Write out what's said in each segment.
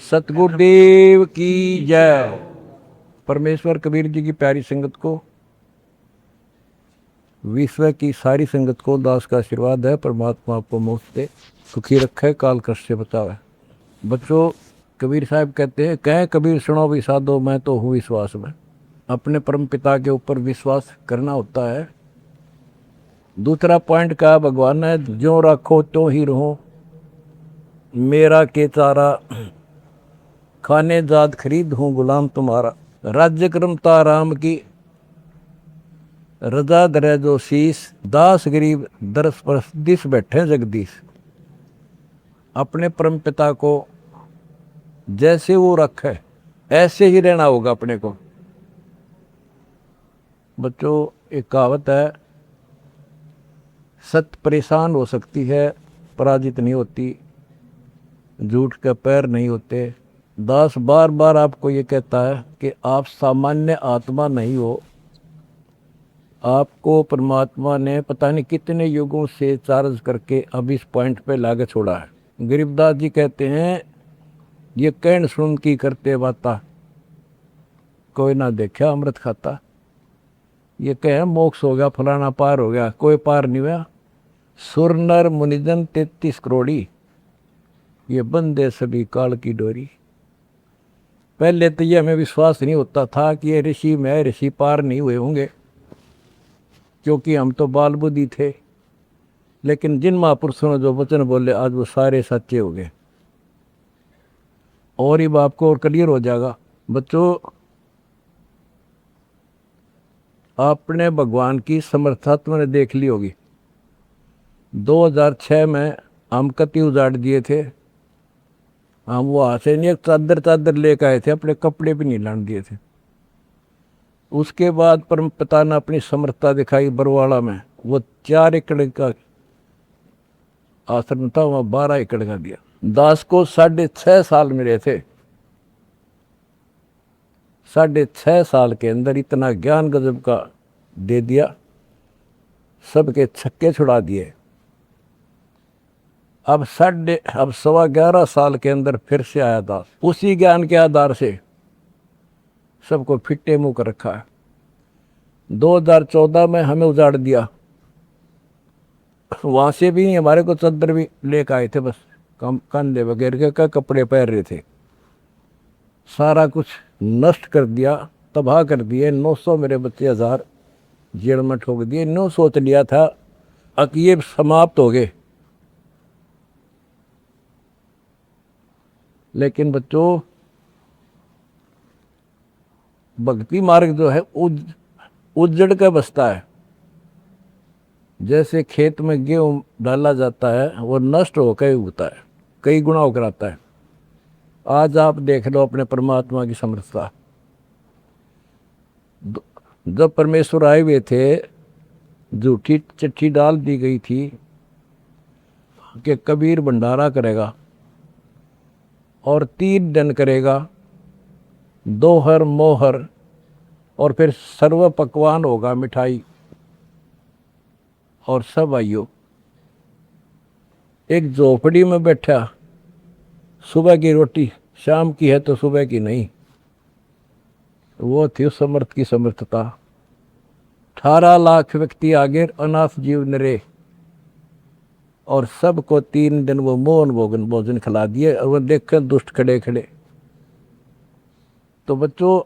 सतगुरुदेव की जय। परमेश्वर कबीर जी की प्यारी संगत को, विश्व की सारी संगत को दास का आशीर्वाद है। परमात्मा आपको मुफ्त से सुखी रखे, काल कष्ट से बचावे। बच्चों, कबीर साहब कहते हैं, कहें कबीर सुनो भी साधो, मैं तो हूँ विश्वास में। अपने परम पिता के ऊपर विश्वास करना होता है। दूसरा पॉइंट कहा भगवान ने, जो रखो तो ही रहो, मेरा के चारा खाने जात खरीद हूँ गुलाम तुम्हारा। राज्य क्रमता राम की रजा दरे जो शीस, दास गरीब दरस परस दिस बैठे जगदीश। अपने परम पिता को जैसे वो रखे ऐसे ही रहना होगा अपने को। बच्चों, एक कहावत है, सत्य परेशान हो सकती है, पराजित नहीं होती। झूठ के पैर नहीं होते। दास बार बार आपको ये कहता है कि आप सामान्य आत्मा नहीं हो। आपको परमात्मा ने पता नहीं कितने युगों से चार्ज करके अब इस पॉइंट पे लाके छोड़ा है। गरीबदास जी कहते हैं, ये कहन सुन की करते बाता, कोई ना देखा अमृत खाता। ये कहे मोक्ष हो गया, फलाना पार हो गया, कोई पार नहीं हुआ। सुर नर मुनिजन 33 करोड़ी, ये बंदे सभी काल की डोरी। पहले तो ये हमें विश्वास नहीं होता था कि ये ऋषि में ऋषि पार नहीं हुए होंगे, क्योंकि हम तो बाल बुद्धि थे। लेकिन जिन महापुरुषों ने जो वचन बोले, आज वो सारे सच्चे हो गए। और ये बाप को और क्लियर हो जाएगा। बच्चों, आपने भगवान की समर्था तुमने देख ली होगी। 2006 में हम कति उजाड़ दिए थे। हम वहाँ से नहीं, एक चादर लेकर आए थे, अपने कपड़े भी नहीं लाने दिए थे। उसके बाद परम पिता ने अपनी समर्थता दिखाई बरवाड़ा में। वो 4 एकड़ का आश्रम था, वहाँ 12 एकड़ का दिया। दास को 6.5 साल मिले थे। 6.5 साल के अंदर इतना ज्ञान गजब का दे दिया, सबके छक्के छुड़ा दिए। अब 11.25 साल के अंदर फिर से आया दास, उसी ज्ञान के आधार से सबको फिट्टे मुंह कर रखा है। 2014 में हमें उजाड़ दिया। वहां से भी हमारे को चद्दर भी लेकर आए थे, बस कंधे वगैरह के कपड़े पहन रहे थे। सारा कुछ नष्ट कर दिया, तबाह कर दिए। 900 मेरे बच्चे 1000 जेल में ठोक दिए। नो सोच लिया था कि ये समाप्त हो गए। लेकिन बच्चों, भक्ति मार्ग जो है उजड़ के बसता है। जैसे खेत में गेहूं डाला जाता है, वो नष्ट होकर उगता है, कई गुना होकर आता है। आज आप देख लो अपने परमात्मा की समर्थता। जब परमेश्वर आए हुए थे, झूठी चिट्ठी डाल दी गई थी कि कबीर भंडारा करेगा और 3 दिन करेगा, दोहर मोहर, और फिर सर्व पकवान होगा, मिठाई और सब आइयो। एक झोपड़ी में बैठा, सुबह की रोटी शाम की है तो सुबह की नहीं। वो थी उस समर्थ की समर्थता। 18 लाख व्यक्ति आगे, अनाथ जीव नरे, और सबको 3 दिन वो मोहन भोजन खिला दिए। और वो देखकर दुष्ट खड़े खड़े। तो बच्चों,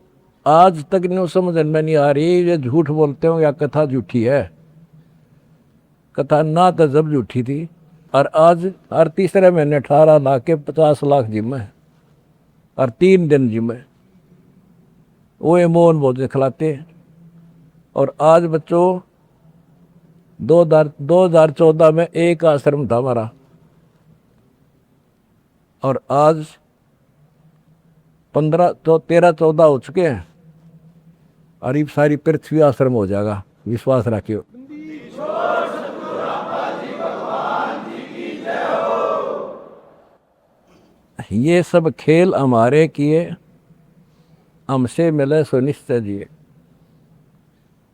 आज तक नहीं समझ में नहीं आ रही ये झूठ बोलते हो या कथा झूठी है। कथा ना तो जब झूठी थी, और आज हर तीसरे महीने 18 लाख के 50 लाख जिम्मे, और 3 दिन जिम्मे वो ये मोहन भोजन खिलाते। और आज बच्चों, 2014 में एक आश्रम था हमारा, और आज 13-14 हो चुके हैं। और ये सारी पृथ्वी आश्रम हो जाएगा, विश्वास रखियो। ये सब खेल हमारे किए, हमसे मिले सो निश्चय जिए।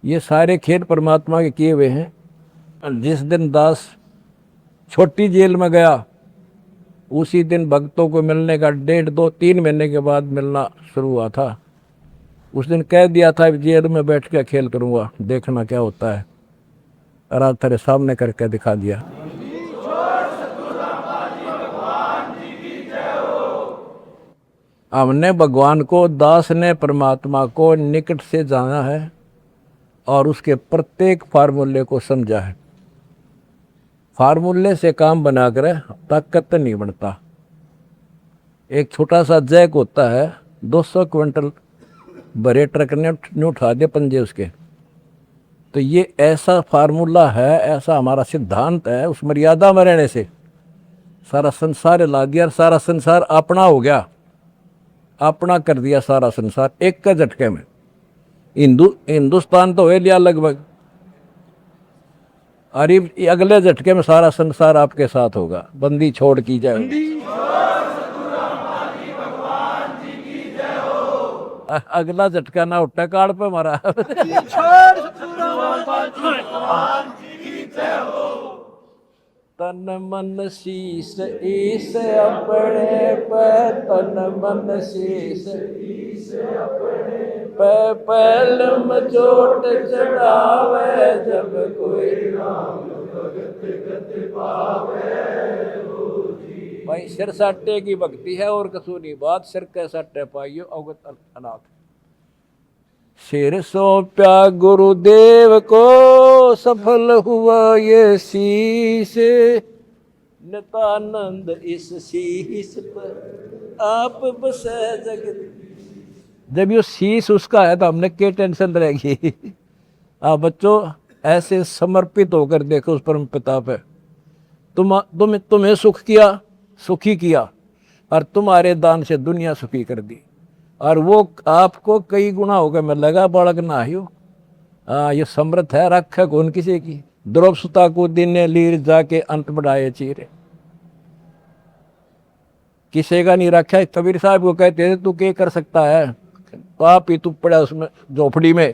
ये सारे खेल परमात्मा के किए हुए हैं। जिस दिन दास छोटी जेल में गया, उसी दिन भक्तों को मिलने का 1.5-2-3 महीने के बाद मिलना शुरू हुआ था। उस दिन कह दिया था जेल में बैठ के खेल करूँगा, देखना क्या होता है, और आज तेरे सामने करके दिखा दिया। हमने भगवान को, दास ने परमात्मा को निकट से जाना है और उसके प्रत्येक फार्मूले को समझा है। फार्मूले से काम बनाकर ताकत नहीं बनता। एक छोटा सा जैक होता है, 200 क्विंटल भरे ट्रक ने उठा दिया पंजे उसके। तो ये ऐसा फार्मूला है, ऐसा हमारा सिद्धांत है। उस मर्यादा में रहने से सारा संसार ला दिया, सारा संसार अपना हो गया, अपना कर दिया सारा संसार एक का झटके में। हिंदुस्तान तो हो लिया लगभग, अरे अगले झटके में सारा संसार आपके साथ होगा। बंदी छोड़ की जाए, अगला झटका ना उठा काड़ पे मारा। तन मन शीस ईस अपने पे, तन मन शीस ईस अपने पे, पहल में चोट चढ़ावे, जब कोई राम भगत गति पावे। भाई सिर साटे की भक्ति है और कसूनी बात, सिर के साटे पाइयो अवगत अनाथ। सिर सौंप्या गुरुदेव को, सफल हुआ ये शीश, नितानंद इस शीश पर आप बसे जगत। जब ये शीश उसका है तो हमने क्या टेंशन रहेगी। आप बच्चों ऐसे समर्पित होकर देखो उस परम पिता पे। तुम्हें सुख किया, सुखी किया, और तुम्हारे दान से दुनिया सुखी कर दी, और वो आपको कई गुना होकर मिलेगा। बालक ना हो, ये समृद्ध है, रख कौन किसी की। द्रौप सुता को दिन लीर जाके अंत बढ़ाए चीरे, किसी का नहीं रखा। कबीर साहब को कहते थे तू क्या कर सकता है, पाप ही तू पड़ा उसमें झोपड़ी में।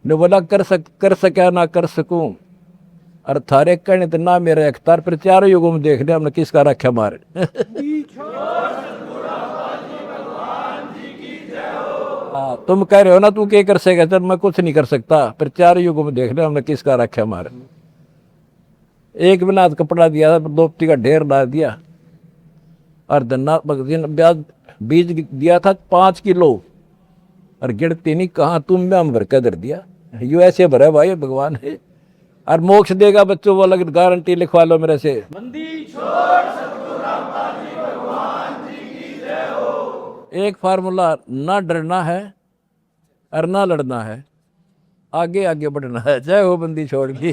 ने बोला कर सका ना कर सकूं, और थारे कहने तो ना मेरे अख्तार पर, चारों युगों में देख लिया हमने किसका रखा मारे। तुम कह रहे हो ना तू क्या कर सकेगा, चल मैं कुछ नहीं कर सकता, पर चारों युगों में देख लिया हमने किसका रखा मारे। एक बिना कपड़ा दिया था, दोपती का ढेर ला दिया, और धन्ना बीज दिया था 5 किलो, और गिरती नहीं कहाँ तुम में हम भर कर धर दिया। यू ऐसे भरे भाई भगवान है, और मोक्ष देगा बच्चों, वो अलग गारंटी लिखवा लो मेरे से। एक फार्मूला, ना डरना है और ना लड़ना है, आगे आगे बढ़ना है। जय हो बंदी छोड़ की।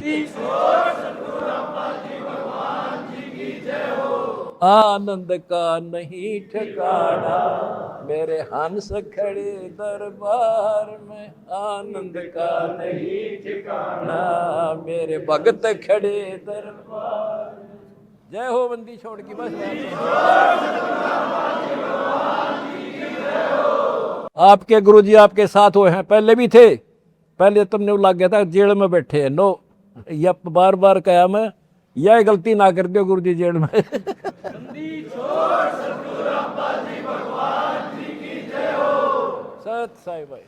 आनंद का नहीं ठिकाना, मेरे हंस खड़े दरबार में। आनंद का नहीं ठिकाना, मेरे भगत खड़े दरबार। जय हो बंदी छोड़ की। बस आपके गुरुजी आपके साथ हुए हैं, पहले भी थे। पहले तुमने लग गया था जेल में बैठे हैं। नो, या बार बार कहा मैं, यह गलती ना कर दो गुरुजी जेल में। सत साई भाई।